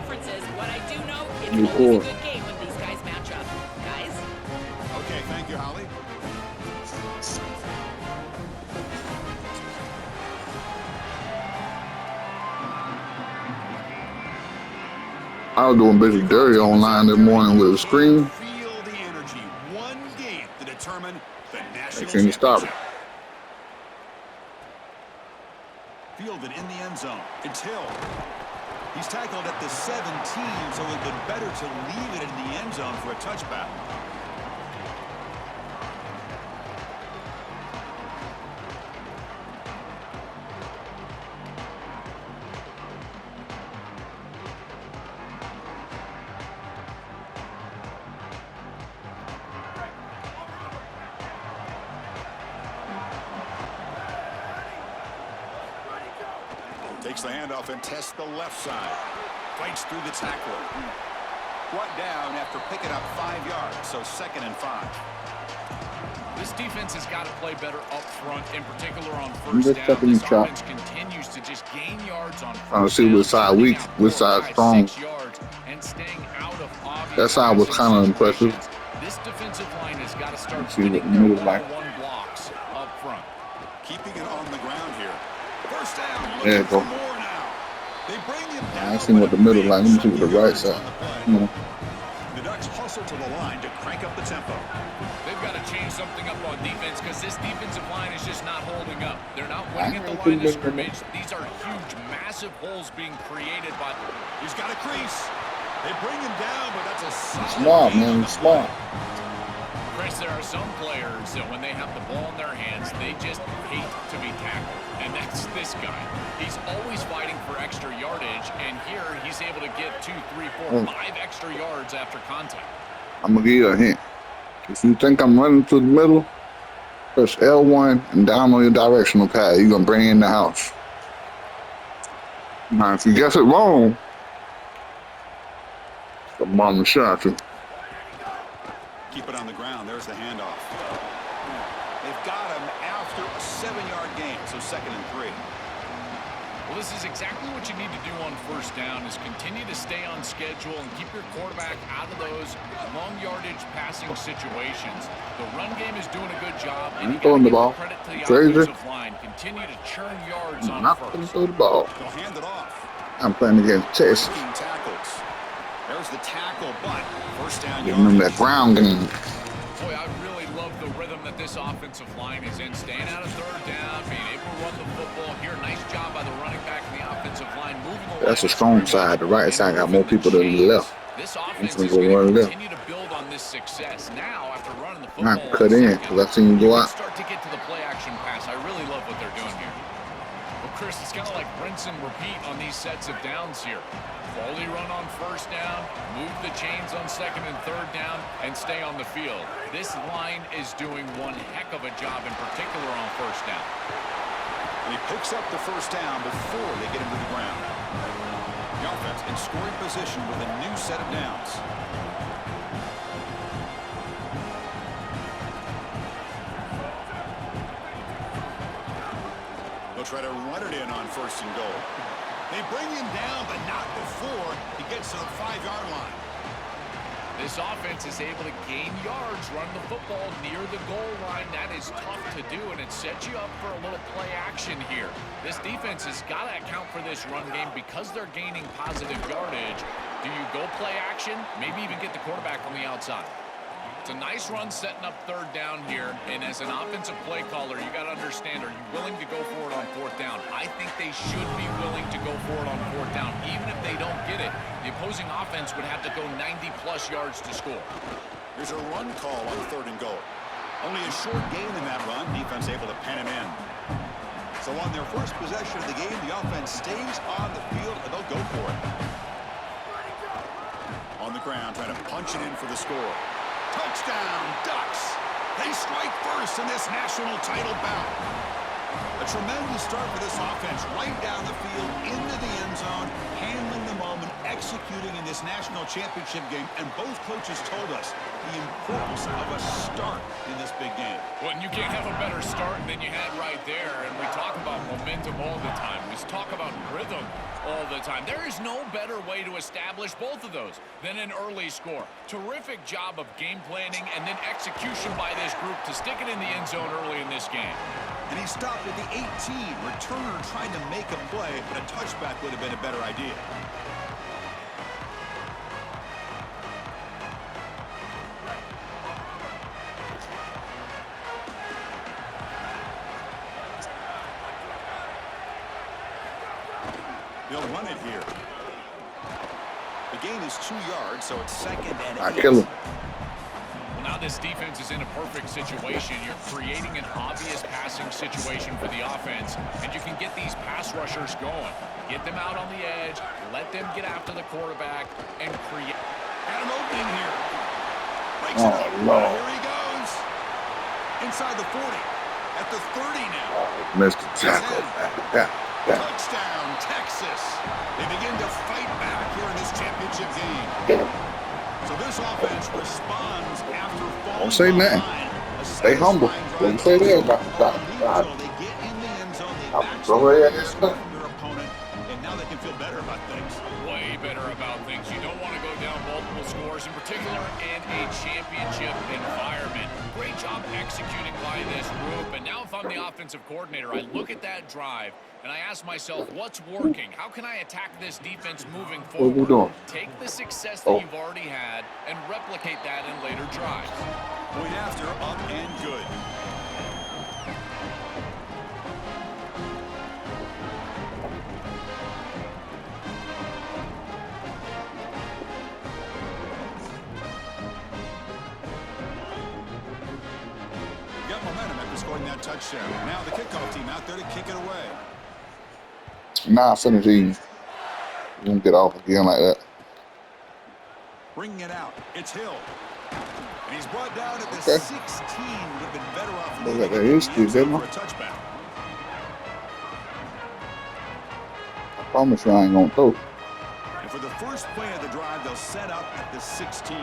preferences. What I do know, it's New always a core. good game when these guys match up. Guys? Okay, thank you, Holly. I was doing basic dirty online this morning with a screen. Feel the energy. One game to determine the I national couldn't stop it. championship. Fielded in the end zone. It's Hill. He's tackled at the 17, so it would have been better to leave it in the end zone for a touchback. Takes the handoff and tests the left side. Fights through the tackler. Brought down after picking up 5 yards, so 2nd and 5. This defense has got to play better up front, in particular on I'm first just down. stepping This in chop. offense continues to just gain yards on Trying to first see down, which side turning weak, out which 4, side 5, strong. 6 yards, and staying out of obvious That side was passing kind of impressive. situations. This defensive line has got to start Let's see what winning the their middle like. one-on-one blocks up front. Keeping it on the ground here. First down. There you Looking for go. more now. They bring him I down. seen what the middle like. Let me see what the right yards side. on the play. You know, The Ducks hustle to the line to crank up the tempo. They've got to change something up on defense because this defensive line is just not holding up. They're not I winning at the ain't line too of big. scrimmage. These are huge, massive holes being created by... He's got a crease. They bring him down, but that's a solid smart, gain man. on the Smart. Chris, there are some players that when they have the ball in their hands, they just hate to be tackled. And that's this guy. He's always fighting for extra yardage, and here he's able to get 2, 3, 4, 5 extra yards after contact. I'm gonna give you a hint. If you think I'm running to the middle, press L1 and down on your directional pad. You're gonna bring in the house. Now, if you guess it wrong, the bomb shot you. Keep it on the ground. There's the handoff. They've got him after a 7-yard gain, so 2nd and 3. Well, this is exactly what you need to do on first down is continue to stay on schedule and keep your quarterback out of those long yardage passing situations. The run game is doing a good job, and you throwing got to the give ball. credit to the Crazy. offensive line. Continue to churn yards I'm on not gonna first. throw the ball. They'll hand it off. I'm playing against Texas. Breaking tackles. There's the tackle, but first down You remember that yardage. ground game. Boy, I really love the rhythm that this offensive line is in. Staying out of third down, being able to run the football here. Nice job by the running back and the offensive line. Moving the That's the strong side. The right side got more people than the left. This I'm offense gonna is go going run to it up. continue to build on this success. Now, after running the Not football cut on in second, because I seen him you go can out. start to get to the play-action pass. I really love what they're doing here. Well, Chris, it's kind of like rinse and repeat on these sets of downs here. Quality run on first down, move the chains on second and third down, and stay on the field. This line is doing one heck of a job, in particular on first down. And he picks up the first down before they get him to the ground. The offense in scoring position with a new set of downs. They'll try to run it in on 1st and goal. They bring him down, but not before he gets to the 5-yard line. This offense is able to gain yards, run the football near the goal line. That is tough to do, and it sets you up for a little play action here. This defense has got to account for this run game because they're gaining positive yardage. Do you go play action? Maybe even get the quarterback on the outside. It's a nice run setting up third down here, and as an offensive play caller, you got to understand, are you willing to go for it on 4th down? I think they should be willing to go for it on 4th down, even if they don't get it. The opposing offense would have to go 90-plus yards to score. Here's a run call on 3rd and goal. Only a short gain in that run. Defense able to pen him in. So on their first possession of the game, the offense stays on the field, and they'll go for it. On the ground, trying to punch it in for the score. Touchdown, Ducks! They strike first in this national title bout. A tremendous start for this offense, right down the field, into the end zone, handling the moment, executing. executing in this national championship game, and both coaches told us the importance of a start in this big game. Well, and you can't have a better start than you had right there. And we talk about momentum all the time. We talk about rhythm all the time. There is no better way to establish both of those than an early score. Terrific job of game planning and then execution by this group to stick it in the end zone early in this game. And he stopped at the 18. Returner trying to make a play, but a touchback would have been a better idea. They'll run it here. The gain is 2 yards, so it's 2nd and 8. I kill him. Well, now this defense is in a perfect situation. You're creating an obvious passing situation for the offense, and you can get these pass rushers going. Get them out on the edge, let them get after the quarterback, and create. Got an opening here. Breaks Oh, it up. Lord. Here he goes. Inside the 40. At the 30 now. Missed the tackle. Yeah. Touchdown, Texas. They begin to fight back here in this championship game. So this offense responds after falling Don't say nothing. behind. A Stay humble. satisfying Don't say drive. that. They get in the end zone. They I'll back throw it at this their guy. opponent, and now they can feel better about things. Way better about things. You don't want to go down multiple scores, in particular in a championship environment. Great job executing by this group. And now if I'm the offensive coordinator, I look at that drive and I ask myself, what's working? How can I attack this defense moving forward? What we doing? Take the success that you've already had and replicate that in later drives. Point after, up and good. Got momentum after scoring that touchdown. Now the kickoff team out there to kick it away. Nah, finish easy. You don't get off again like that. Bringing it out. It's Hill. And he's brought down at the Okay. 16. Would have been better off Look leaving at that it in the history, end zone didn't for a touchback. I promise you I ain't gonna throw. And for the first play of the drive, they'll set up at the 16.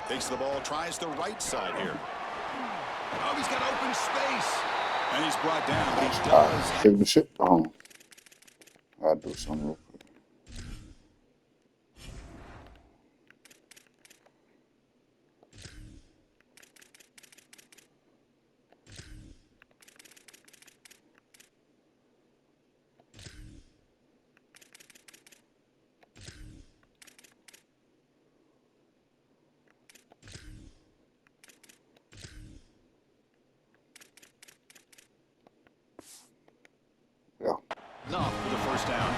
Takes the ball, tries the right side here. Oh, he's got open space. And he's brought down, but he does. Take the shit home. I'll do something real quick. Yeah. Enough for the first down.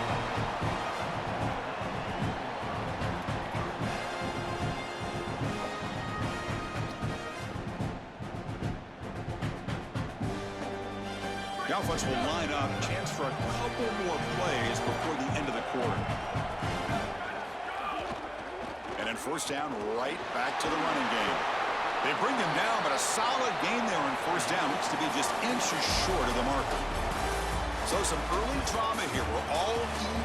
The offense will line up. Chance for a couple more plays before the end of the quarter. And then first down, right back to the running game. They bring him down, but a solid gain there on first down. Looks to be just inches short of the marker. So some early drama here. We're all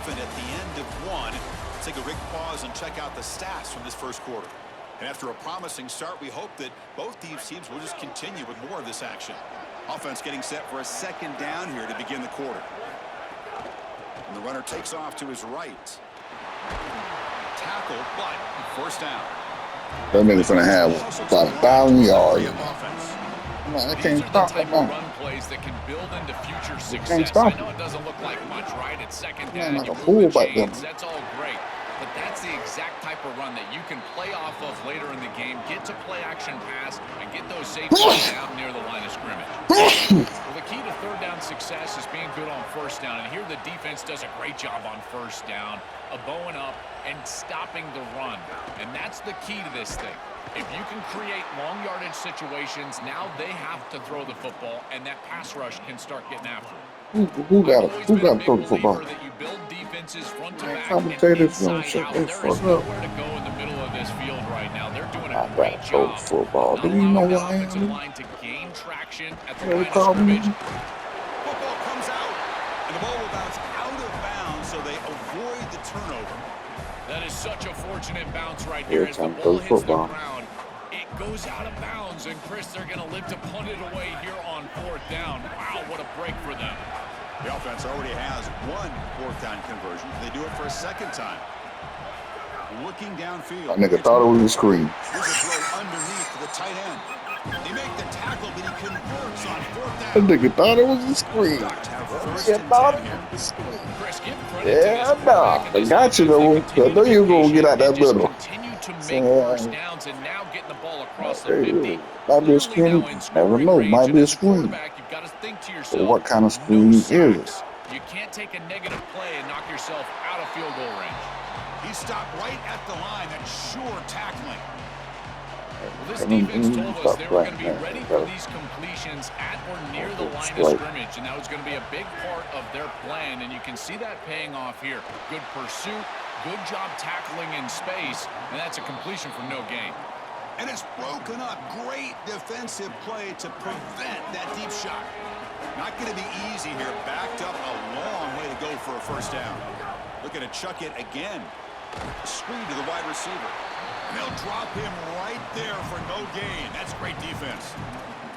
even at the end of one. Let's take a quick pause and check out the stats from this first quarter. And after a promising start, we hope that both these teams will just continue with more of this action. Offense getting set for a second down here to begin the quarter. And the runner takes off to his right. Tackle, but first down. That nigga's gonna have about 1,000 yards. Offense. Man, I These can't are stop the that type of man. run plays that can build into future Can't success. stop I know it doesn't look like much, right? It's second Man, down, like you a move fool the back there. chains, that's all great. But that's the exact type of run that you can play off of later in the game, get to play action pass, and get those safeties down near the line of scrimmage. Well, the key to third down success is being good on first down, and here the defense does a great job on first down, bowing up and stopping the run. And that's the key to this thing. If you can create long yardage situations, now they have to throw the football, and that pass rush can start getting after it. Who got to throw the football? That you build defenses front to Man, back commentators and gonna inside shut out. their There is fuck up. nowhere to go in the middle of this field right now. They're doing I a great gotta throw job. the football. Not Do you know allowing who the I offensive am? line to gain traction at the You line of call me? scrimmage. Football comes out, and the ball will bounce out of bounds, so they avoid the turnover. That is such a fortunate bounce right here. Yeah, As the time to ball play hits the football. ground, it goes out of bounds, and Chris, they're going to live to punt it away here on 4th down. Wow, what a break for them. The offense already has one 4th down conversion. They do it for a second time. Looking downfield. That nigga thought it was a screen. Here's a throw underneath to the tight end. They make the tackle, but he converts on 4th That down. nigga thought it was a screen. Ducks have first Yeah, and thought 10 it here. was a screen. Chris, give credit to Yeah, this nah. quarterback and I this got you offense. though. They continue I know to you be gonna get out patient. that They just middle. continue to make So, first downs and now getting the ball across the hey, 50. might be a Clearly screen. now in Never scoring know. range, Might and be a as a screen. quarterback, you've got to think to But yourself, what kind of no screen is it? sacks. You can't take a negative play and knock yourself out of field goal range. He stopped right at the line. That's sure tackling. Well, this defense told us they were going to be ready for these completions at or near the line of scrimmage, and that was going to be a big part of their plan, and you can see that paying off here. Good pursuit, good job tackling in space, and that's a completion for no gain. And it's broken up. Great defensive play to prevent that deep shot. Not going to be easy here. Backed up a long way to go for a first down. Looking to chuck it again. Screen to the wide receiver. And they'll drop him right there for no gain. That's great defense.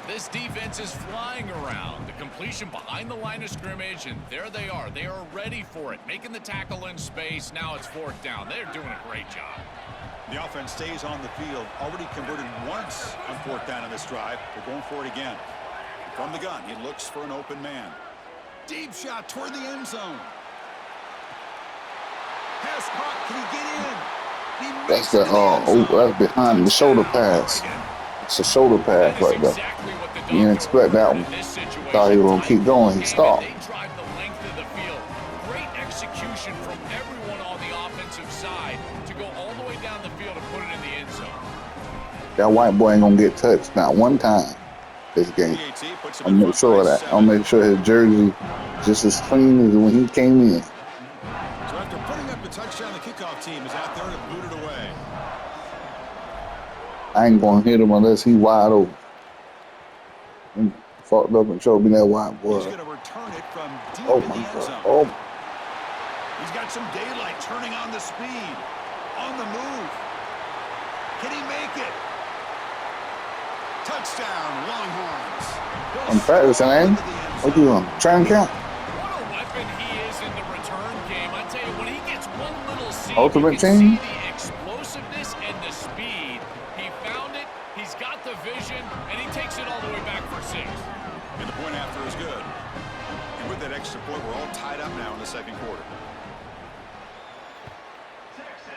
This defense is flying around. The completion behind the line of scrimmage, and there they are. They are ready for it, making the tackle in space. Now it's 4th down. They're doing a great job. The offense stays on the field. Already converted once on 4th down on this drive. They're going for it again. From the gun, he looks for an open man. Deep shot toward the end zone. Pass caught. Can he get in? That's the that's behind the shoulder pass. It's a shoulder pass right there. You didn't expect that one. Thought he was gonna keep going. He stopped. They drive the length of the field. Great execution from everyone on the offensive side to go all the way down the field and put it in the end zone. That white boy ain't gonna get touched not one time this game. I'll make sure of that. I'll make sure his jersey just as clean as when he came in. So after putting up the touchdown, the kickoff team is out there to boot it away. I ain't gonna hit him unless he wide open. He fucked up and showed me that white boy. He's going to return it from deep Oh in my the end God. zone. Oh, He's got some daylight, turning on the speed, on the move. Can he make it? Touchdown, Longhorns. I'm practicing, ain't he? What you doing? Training camp? What a weapon he is in the return game. I tell you, when he gets one little seam, Ultimate you can team? see the explosiveness and the speed. He found it, he's got the vision, and he takes it all the way back for 6. And the point after is good. And with that extra point, we're all tied up now in the second quarter.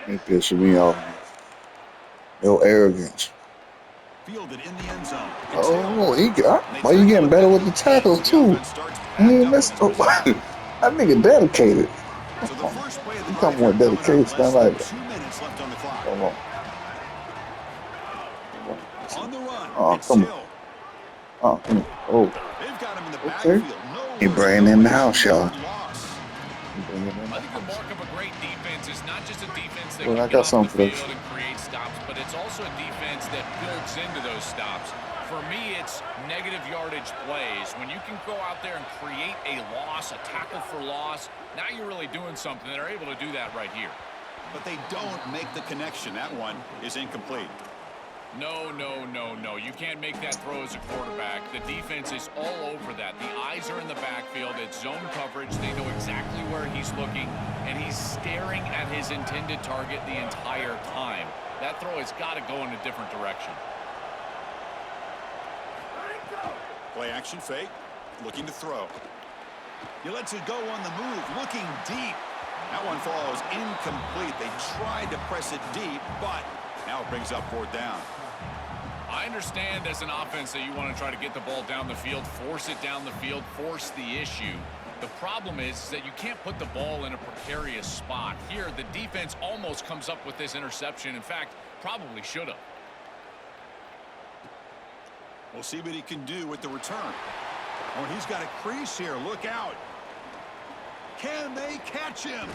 It pissing me off. No arrogance. Fielded in the end zone. Oh, he got. Why you getting better with the tackles too? He ain't messed up. That nigga dedicated. So the first play of the You drive come with here coming up, dedication, less I like than it. 2 minutes left on the clock. Come on. On the run, Oh, it's come on. Hill. Oh, come on. Oh, They've got him in the okay. backfield. No He worries, bringing no in the issue, house, y'all. loss. I think the mark of a great defense is not just a defense that Well, I can got get something off for the this. field and create stops, but it's also a defense that builds into those stops. For me, it's negative yardage plays. When you can go out there and create a loss, a tackle for loss, now you're really doing something. They're able to do that right here. But they don't make the connection. That one is incomplete. No, no, no, no. You can't make that throw as a quarterback. The defense is all over that. The eyes are in the backfield. It's zone coverage. They know exactly where he's looking, and he's staring at his intended target the entire time. That throw has got to go in a different direction. Play action fake. Looking to throw. He lets it go on the move. Looking deep. That one falls incomplete. They tried to press it deep, but now it brings up 4th down. I understand as an offense that you want to try to get the ball down the field, force it down the field, force the issue. The problem is that you can't put the ball in a precarious spot. Here, the defense almost comes up with this interception. In fact, probably should have. We'll see what he can do with the return. Oh, he's got a crease here. Look out. Can they catch him?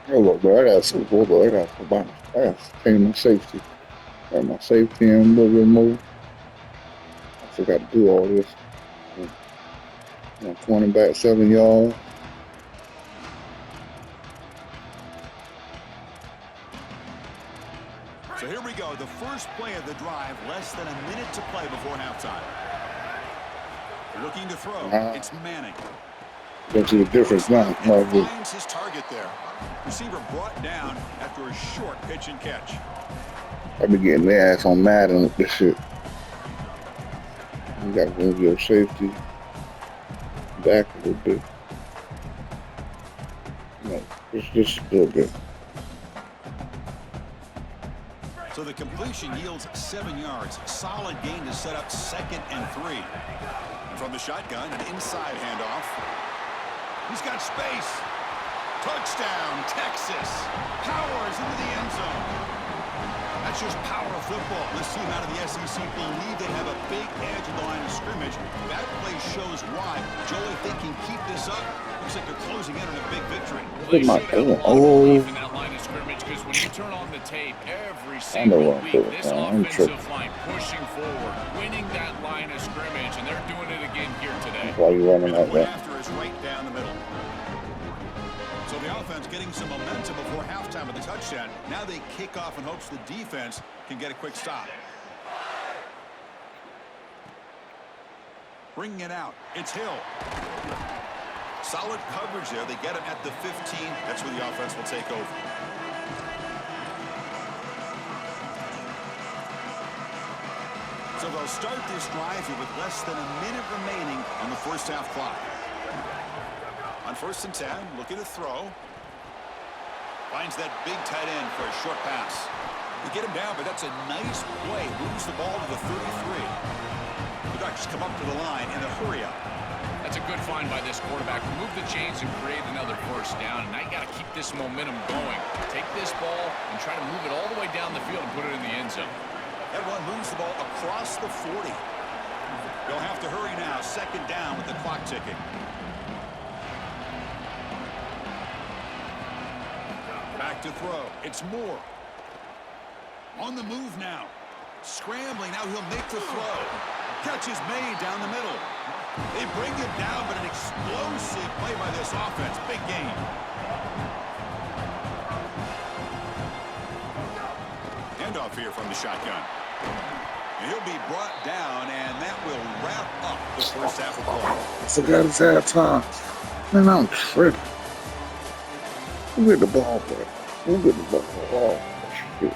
Hold up, bro. I got some Bowl, but I got to change my safety. Got my safety in a little bit more. I forgot to do all this. 20 back, 7 yards. So here we go. The first play of the drive. Less than a minute to play before halftime. Looking to throw. It's Manning. Don't see the difference now. And finds his target there. Receiver brought down after a short pitch and catch. I be getting their ass on Madden with this shit. You got to move your safety back a little bit. No, just a little bit. So the completion yields 7 yards. Solid gain to set up 2nd and 3. And from the shotgun, an inside handoff. He's got space. Touchdown, Texas. Powers into the end zone. That's just power of football. This team out of the SEC believe they have a big edge at the line of scrimmage. That play shows why. Joey, if they can keep this up, looks like they're closing in on a big victory. Well, they should have a lot of belief in that line of scrimmage because when you turn on the tape every single week, this offensive line pushing forward, winning that line of scrimmage, and they're doing it again here today. Why you running like that? After is right down the middle. So the offense getting some momentum before halftime with the touchdown. Now they kick off in hopes the defense can get a quick stop. Bringing it out. It's Hill. Solid coverage there. They get him at the 15. That's where the offense will take over. So they'll start this drive here with less than a minute remaining on the first half clock. On 1st and 10, looking to throw. Finds that big tight end for a short pass. They get him down, but that's a nice play. Moves the ball to the 33. The Ducks come up to the line in a hurry-up. That's a good find by this quarterback. Move the chains and create another first down. And now you got to keep this momentum going. Take this ball and try to move it all the way down the field and put it in the end zone. That one moves the ball across the 40. They'll have to hurry now. 2nd down with the clock ticking. Back to throw. It's Moore. On the move now. Scrambling. Now he'll make the throw. Catch is made down the middle. They bring him down, but an explosive play by this offense. Big gain. Handoff here from the shotgun. And he'll be brought down, and that will wrap up the first half of play. I forgot it's halftime. Man, I'm tripping. Who get the ball back? Who get the ball? Oh, shit.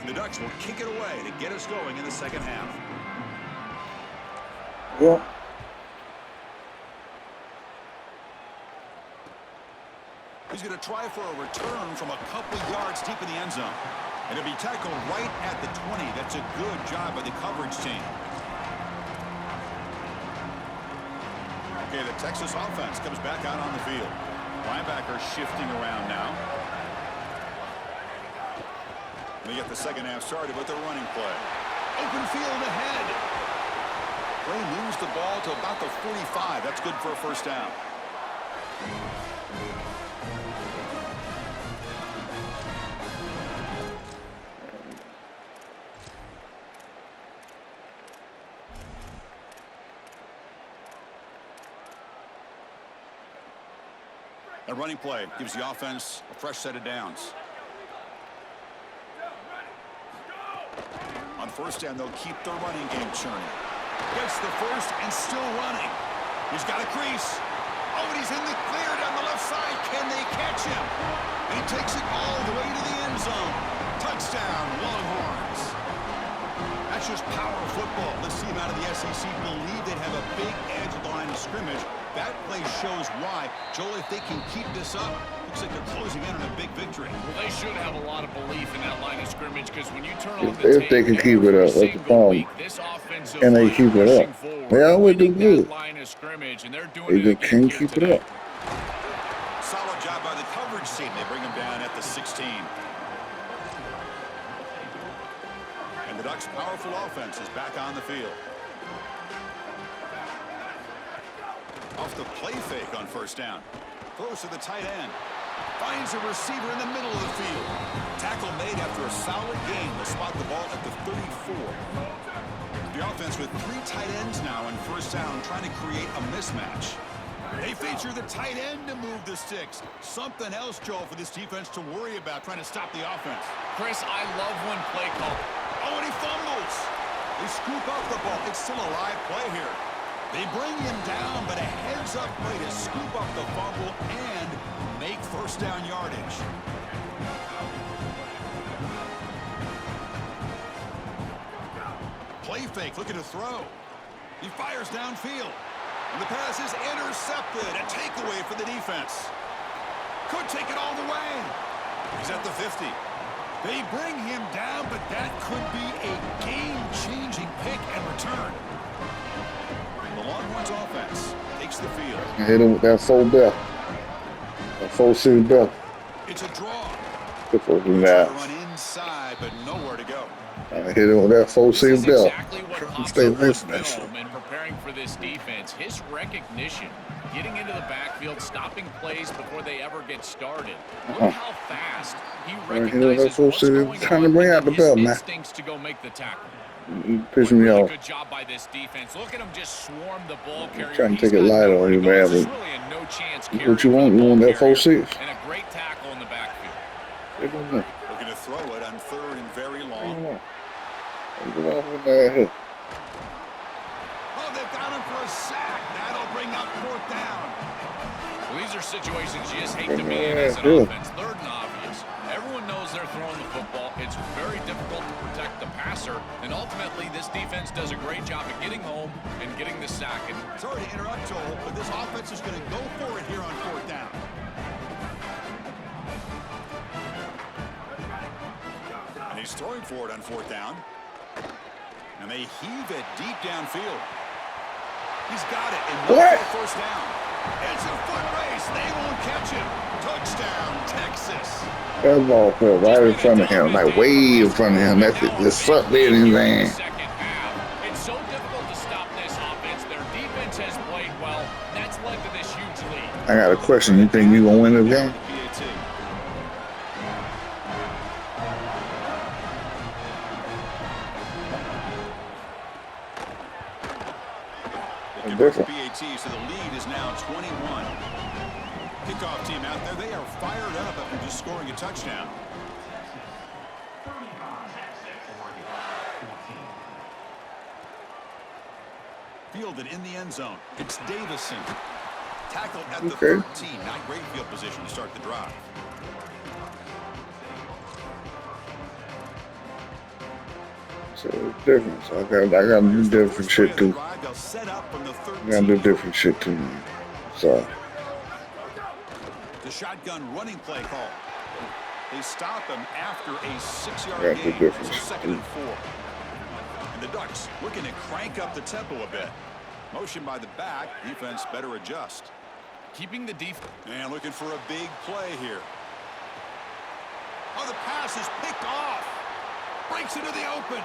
The Ducks will kick it away to get us going in the second half. Yeah. He's going to try for a return from a couple yards deep in the end zone. And it'll be tackled right at the 20. That's a good job by the coverage team. Okay, the Texas offense comes back out on the field. Linebacker shifting around now. They get the second half started with the running play. Open field ahead. Bray moves the ball to about the 45. That's good for a first down. A running play gives the offense a fresh set of downs. On 1st down, they'll keep their running game churning. Gets the first and still running. He's got a crease. Oh, and he's in the clear down the left side. Can they catch him? And he takes it all the way to the end zone. Touchdown, Longhorns. That's just power of football. This team out of the SEC believe they have a big edge at the line of scrimmage. That play shows why. Joel, if they can keep this up, looks like they're closing in on a big victory. Well, they should have a lot of belief in that line of scrimmage because when you turn on the If tape, they can keep it up, that's the problem. this offensive And they line keep it pushing up. forward, They always do winning good. that line of scrimmage, and they're doing They it just again can't here keep today. it up. Solid job by the coverage team. They bring him down at the 16. And the Ducks' powerful offense is back on the field. Off the play fake on 1st down. Throws to the tight end. Finds a receiver in the middle of the field. Tackle made after a solid gain. They'll spot the ball at the 34. The offense with 3 tight ends now in first down, trying to create a mismatch. They feature the tight end to move the sticks. Something else, Joel, for this defense to worry about, trying to stop the offense. Chris, I love when play call. Oh, and he fumbles. They scoop up the ball. It's still a live play here. They bring him down, but a heads-up play to scoop up the fumble and make first down yardage. Play fake, looking to throw. He fires downfield. And the pass is intercepted. A takeaway for the defense. Could take it all the way. He's at the 50. They bring him down, but that could be a game-changing pick and return. The Longhorns offense takes the field. Hit him with that full bell. That full suit bell. It's a draw. Good for him Trying now. to run inside, but nowhere to go. Hit him with that full suit bell. Exactly what Stay Hofstra away was from that shit. film in preparing for this defense. His recognition, getting into the backfield, stopping plays before they ever get started. Look how fast he recognizes what's going trying to on bring out and the his bell, man. instincts to go make the tackle. Piss me Really off. good job by this defense. Look at him just swarm the ball carrier. Trying to He's take it got light nowhere on to you, go. man, This is but really a no-chance what carry you for want? the You want ball that 4-6? carrier. And a great tackle in the backfield. Hit him there. Looking to throw it on 3rd and very long. Get off of that. Oh, they've got him for a sack. That'll bring up 4th down. Well, these are situations you just hate to be in as an offense. 3rd and obvious. Everyone knows they're throwing the football. It's very difficult to protect the passer. And ultimately, this defense does a great job of getting home and getting the sack. And Sorry to interrupt, Joel, but this offense is going to go for it here on 4th down. And he's throwing for it on 4th down. And they heave it deep downfield. He's got it. And no for first down. It's a foot race. They won't catch him. Touchdown, Texas. That ball fell right in front of him, like way in front of him. That's it. Just sucked in his hand. second half. It's so difficult to stop this offense. Their defense has played well. That's led to this huge lead. I got a question. You think you gonna win this game? PAT. Different. BAT, so the lead is now 21. Kickoff team out there, they are fired up after just scoring a touchdown. Fielded in the end zone. It's Davison. Tackled at the 13. Not great field position to start the drive. So it's different. So I gotta do different shit too. They'll set up from the I gotta do 13. different shit too, man. So The shotgun running play call. They stop him after a 6-yard That's the gain. difference. So 2nd and 4. And the Ducks looking to crank up the tempo a bit. Motion by the back. Defense better adjust. Keeping the defense. And looking for a big play here. Oh, the pass is picked off. Breaks into the open.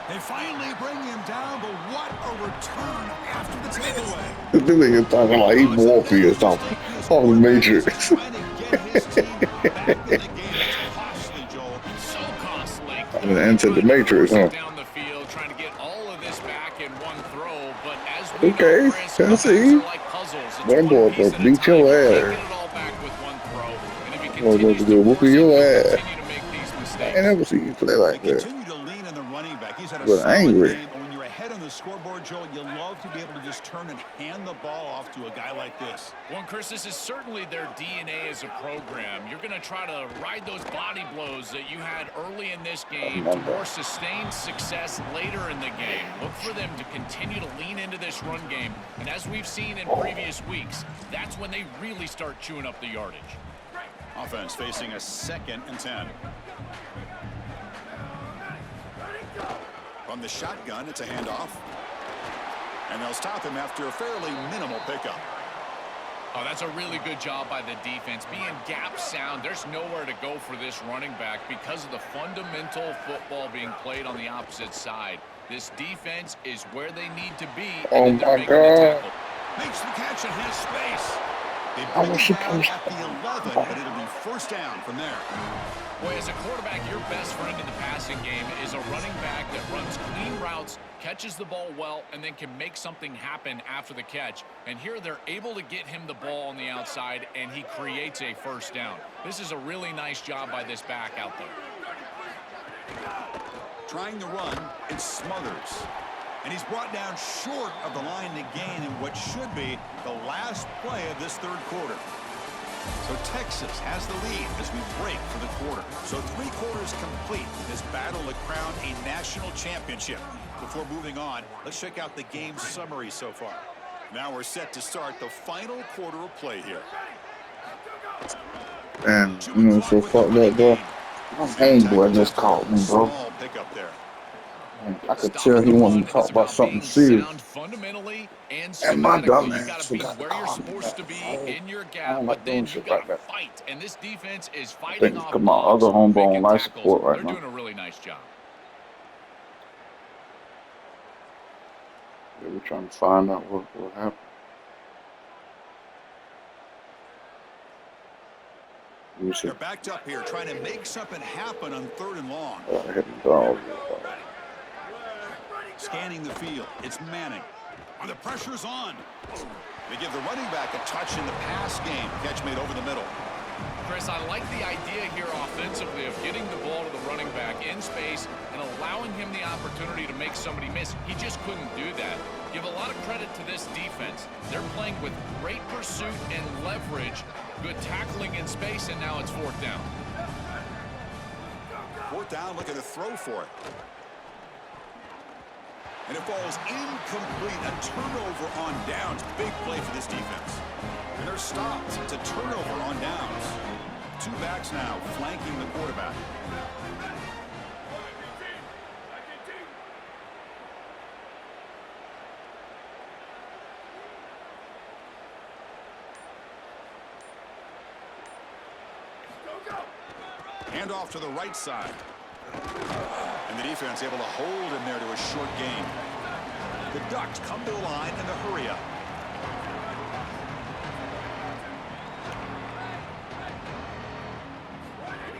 They finally bring him down, but what a return after the takeaway. this nigga talking like he Morphe or something. On the Matrix. Trying to get his team back in the game. It's costly, Joel. So costly. I'm gonna enter the Matrix, huh? Down the field, trying to get all of this back in one throw, but as we Okay, know, Chris, I see. offenses are like puzzles. It's That one boy piece will at a beat time. your You can't ass. get it all back with one throw. And if he Boy, continues to to do whooping force it, your he'll ass. continue to make these I mistakes. ain't never seen you play like They that. continue to lean on the running back. He's had a But solid angry. game. And when you're ahead on the scoreboard, Joel, you love to be able to just turn and hand the ball off to a guy like this. Well, and Chris, this is certainly their DNA as a program. You're going to try to ride those body blows that you had early in this game to more sustained success later in the game. Look for them to continue to lean into this run game. And as we've seen in previous weeks, that's when they really start chewing up the yardage. Offense facing a 2nd and 10. From the shotgun, it's a handoff. And they'll stop him after a fairly minimal pickup. Oh, that's a really good job by the defense. Being gap sound, there's nowhere to go for this running back because of the fundamental football being played on the opposite side. This defense is where they need to be. Oh, and they're my making the God. tackle. Makes the catch and has space. They I bring wish it she down comes. at the 11, but it'll be first down from there. Boy, as a quarterback, your best friend in the passing game is a running back that runs clean routes, catches the ball well, and then can make something happen after the catch. And here they're able to get him the ball on the outside, and he creates a first down. This is a really nice job by this back out there. Trying to run, it's Smothers. And he's brought down short of the line to gain in what should be the last play of this third quarter. So Texas has the lead as we break for the quarter. So 3 quarters complete in this battle to crown a national championship. Before moving on, let's check out the game summary so far. Now we're set to start the final quarter of play here. And, you know, so fuck that, bro. My main boy just called me, bro. Small pickup there. And I could tell he wanted to talk about something serious. Fundamentally and my dumb you ass got to be forgot to where you're call me supposed to back. be in your I gap, don't but like then doing you shit got like to that. fight. And this defense is I fighting think off come on, blocks, other homeboy making on life tackles. support right They're now. doing a really nice job. Yeah, we're trying to find out what happened. Let me see. They're backed up here trying to make something happen on 3rd and long. I hit the dog. Scanning the field, it's Manning. And the pressure's on. They give the running back a touch in the pass game. Catch made over the middle. Chris, I like the idea here offensively of getting the ball to the running back in space and allowing him the opportunity to make somebody miss. He just couldn't do that. Give a lot of credit to this defense. They're playing with great pursuit and leverage, good tackling in space, and now it's 4th down. 4th down, looking to throw for it. And it falls incomplete. A turnover on downs. Big play for this defense. And they're stopped. It's a turnover on downs. 2 backs now flanking the quarterback. Hand off to the right side. And the defense able to hold him there to a short gain. The Ducks come to the line in the hurry up.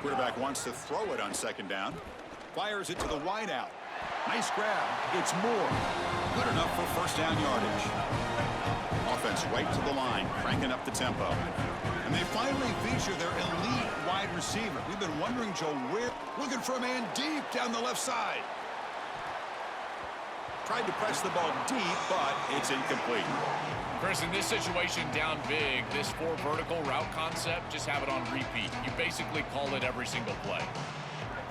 Quarterback wants to throw it on 2nd down. Fires it to the wideout. Nice grab. It's Moore. Good enough for 1st down yardage. Offense right to the line, cranking up the tempo. And they finally feature their elite wide receiver. We've been wondering, Joe, where? Looking for a man deep down the left side. Tried to press the ball deep, but it's incomplete. Chris, in this situation down big, this 4 vertical route concept, just have it on repeat. You basically call it every single play.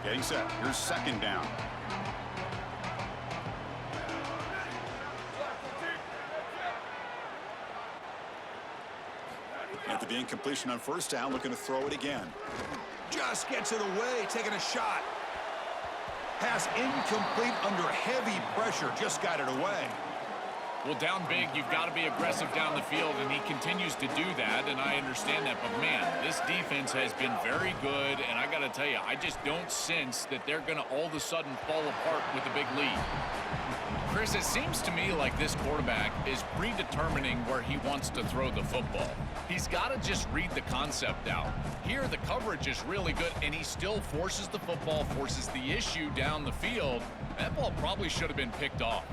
Getting set. Here's 2nd down. After the incompletion on 1st down, looking to throw it again. Just gets it away, taking a shot. Pass incomplete under heavy pressure. Just got it away. Well, down big, you've got to be aggressive down the field, and he continues to do that, and I understand that. But, man, this defense has been very good, and I got to tell you, I just don't sense that they're going to all of a sudden fall apart with a big lead. Chris, it seems to me like this quarterback is predetermining where he wants to throw the football. He's got to just read the concept out. Here, the coverage is really good, and he still forces the football, forces the issue down the field. That ball probably should have been picked off.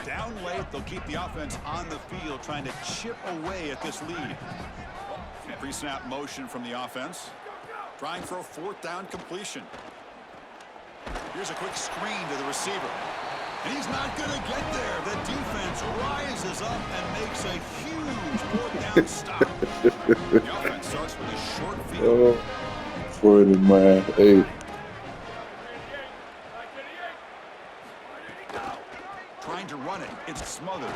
Down late, they'll keep the offense on the field, trying to chip away at this lead. Pre-snap motion from the offense. Trying for a 4th down completion. Here's a quick screen to the receiver. And he's not going to get there. The defense rises up and makes a huge 4th down stop. The offense starts with a short field. For the man. Hey. Trying to run it. It's Smothers.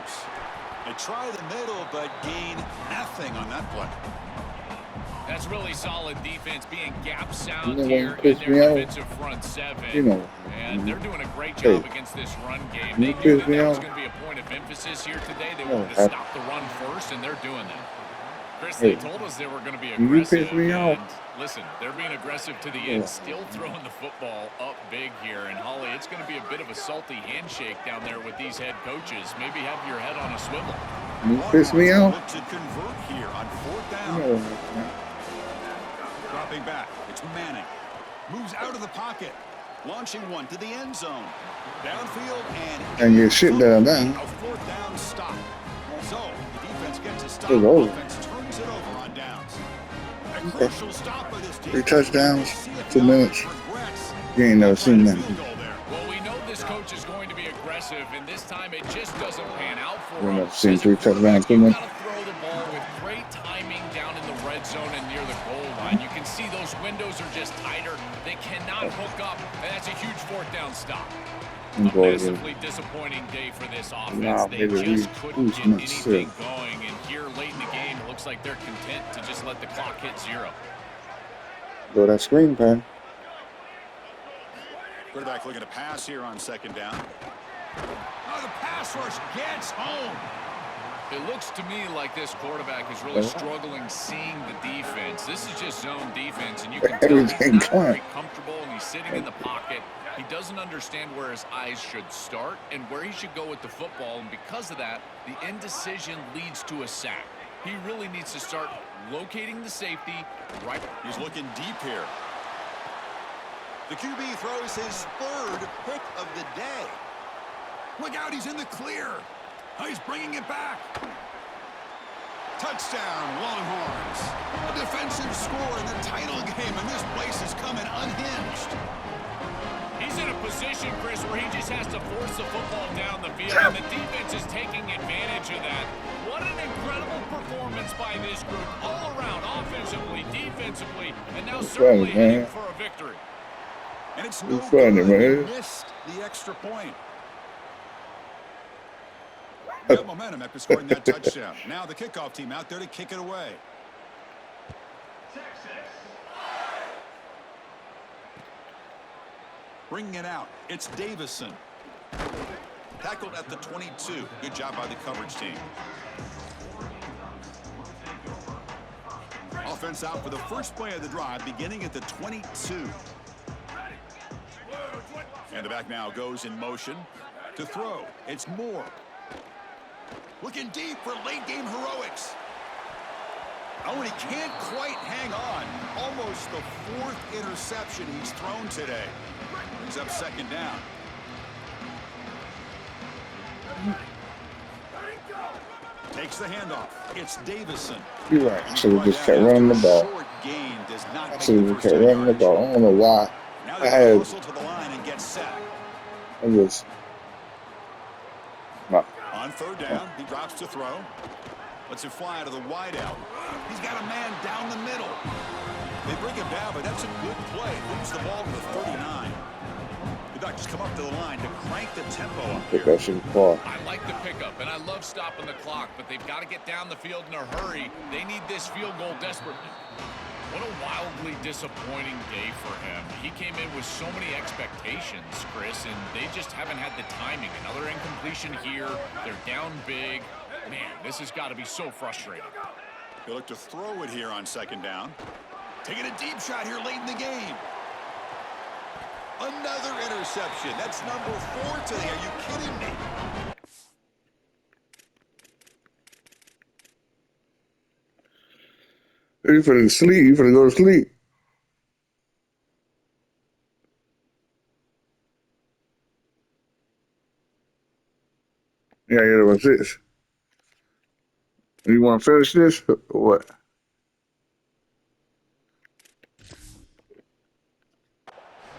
They try the middle, but gain nothing on that play. That's really solid defense, being gap sound You know here what in pissed me their off? defensive front 7. You know. And they're doing a great job against this run game. They You knew pissed that me that was off? going to be a point of emphasis here today. They Yeah, wanted to stop the run first, and they're doing that. Chris, Hey, they told us they were going to be you aggressive. piss me off. And listen, they're being aggressive to the Yeah. end, still throwing the football up big here. And, Holly, it's going to be a bit of a salty handshake down there with these head coaches. Maybe have your head on a swivel. You piss me off. Look to convert here on 4th down. No. Dropping back. It's Manning. Moves out of the pocket. Launching one to the end zone. Downfield And your shit down. a 4th down stop. So the defense gets a stop. It's over. Offense turns it over on downs. A crucial stop by this 3 defense. touchdowns, See if 2 Dallas minutes. regrets You ain't never seen that that. field goal there. Well, we know this coach is going to be aggressive, and this time it just doesn't pan out for You him. never seen As a 3 touchdowns, 2 quarterback, minutes. you gotta throw the ball with great timing down in the red zone and near the goal line. You can see those windows are just tighter. They cannot hook up, and that's a huge 4th down stop. A massively disappointing day for this offense. Nah, They nigga, just we- couldn't who's get not anything sick? going, and here late in the game, it looks like they're content to just let the clock hit 0. Go that screen pass. Quarterback looking to pass here on 2nd down. Oh, the pass rush gets home. It looks to me like this quarterback is really struggling seeing the defense. This is just zone defense, and you can tell he's Everything not very clamped. comfortable, and he's sitting in the pocket. He doesn't understand where his eyes should start and where he should go with the football, and because of that, the indecision leads to a sack. He really needs to start locating the safety right. He's looking deep here. The QB throws his 3rd pick of the day. Look out, he's in the clear. Oh, he's bringing it back. Touchdown, Longhorns. A defensive score in the title game, and this place is coming unhinged. He's in a position, Chris, where he just has to force the football down the field, and the defense is taking advantage of that. What an incredible performance by this group, all around, offensively, defensively, and now certainly heading for a victory. And it's no funny, good. man. He missed the extra point. Got momentum after scoring that touchdown. Now the kickoff team out there to kick it away. Bringing it out, it's Davison. Tackled at the 22. Good job by the coverage team. Offense out for the first play of the drive, beginning at the 22. And the back now goes in motion to throw. It's Moore. Looking deep for late game heroics. Oh, and he can't quite hang on. Almost the 4th interception he's thrown today. Brings up 2nd down. Takes the handoff. It's Davison. You're right. Should have just kept running the ball. Short gain does not I make should the have first kept down running the yardage. ball. I don't know why. Now I they had. hustle to the line and get set. I was. No. On 3rd down, he drops to throw. Lets it fly to the wideout. He's got a man down the middle. They bring him down, but that's a good play. Moves the ball to the 39. The Ducks come up to the line to crank the tempo up Pick here. that shit far. I like the pickup, and I love stopping the clock, but they've got to get down the field in a hurry. They need this field goal desperately. What a wildly disappointing day for him. He came in with so many expectations, Chris, and they just haven't had the timing. Another incompletion here. They're down big. Man, this has got to be so frustrating. They look to throw it here on 2nd down. Taking a deep shot here late in the game. Another interception. That's number 4 today. Are you kidding me? You finna sleep. You finna go to sleep. Yeah, yeah, what's this? You want to finish this or what?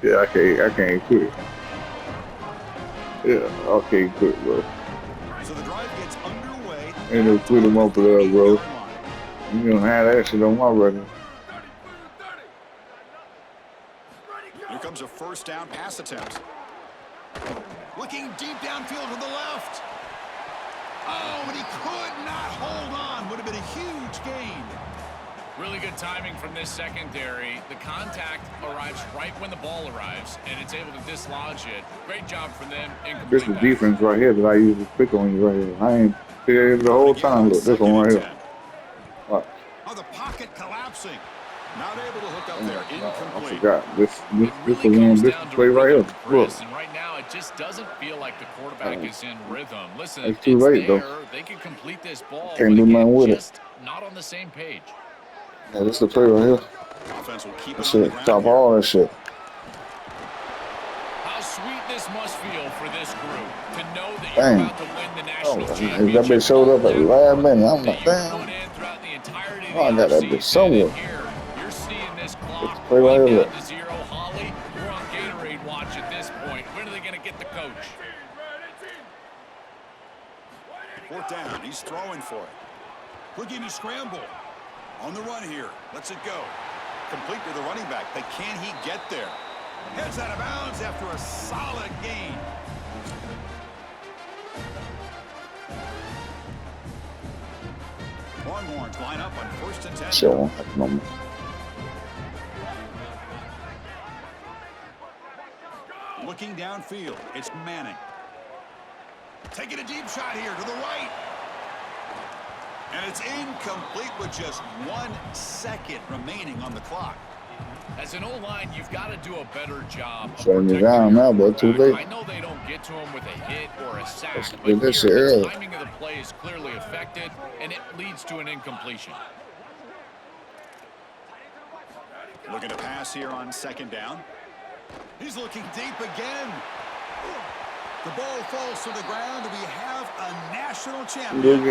Yeah, I can't quit. Yeah, I can't quit, bro. So the drive gets underway. Ain't no quit him up there, bro. You don't have that shit on my record. Here comes a 1st down pass attempt. Looking deep downfield to the left. Oh, and he could not hold on. Would have been a huge gain. Really good timing from this secondary. The contact arrives right when the ball arrives, and it's able to dislodge it. Great job from them. This is defense right here that I usually pick on you right here. I ain't here the whole time. Look, this one right here. Watch. Oh, the pocket collapsing. Not able to hook up there. I Incomplete. forgot. This It is really the one. comes This down to play right rhythm, here. Look, Chris, and right now it just doesn't feel like the quarterback is in rhythm. Listen, it's too it's late though. there. They can complete this ball, Can't but do again, nothing with it. just not on the same page. Yeah, this is the play right here. Offense will keep That it on the shit, ground top here. all that shit. How sweet this must feel for this group to know that you're Dang. about to win the Oh, national that championship. bitch showed up at the last minute. I'm That like, you damn. put in throughout the entirety of Oh, I the got that bitch offseason, somewhere. and here you're seeing this Let's clock play right run here. down to zero. Holly, we're on Gatorade watch at this point. When are they going to get the coach? Fourth down. He's throwing for it. Quick game to scramble. On the run here. Lets it go. Complete to the running back. But can he get there? Heads out of bounds after a solid gain. Longhorns line up on 1st and 10. Shit won't happen no more. Looking downfield. It's Manning. Taking a deep shot here to the right. And it's incomplete with just 1 second remaining on the clock. As an O-line, you've got to do a better job of Shutting it protecting down your now, but too quarterback. late. I know they don't get to him with a hit or a sack, Let's but get this here, shit the early. timing of the play is clearly affected, and it leads to an incompletion. Looking to pass here on 2nd down. He's looking deep again. The ball falls to the ground, and we have a national champion.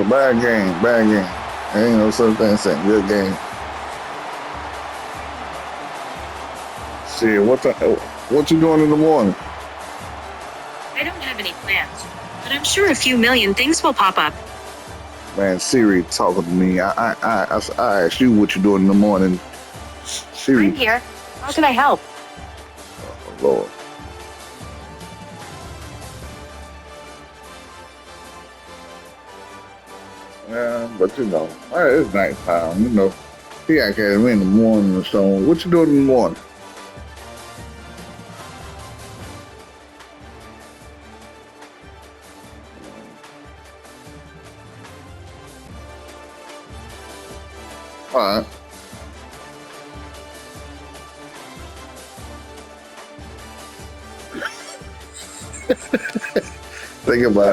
Bad game. Bad game. There ain't no such thing as saying good game. Shit, what you doing in the morning? I don't have any plans, but I'm sure a few million things will pop up. Man, Siri talking to me. I asked you what you doing in the morning. Siri. I'm here. How can I help? Oh, Lord. Yeah, but you know, it's nighttime. You know, he act at me in the morning or so. What you doing in the morning? All right. Think about it.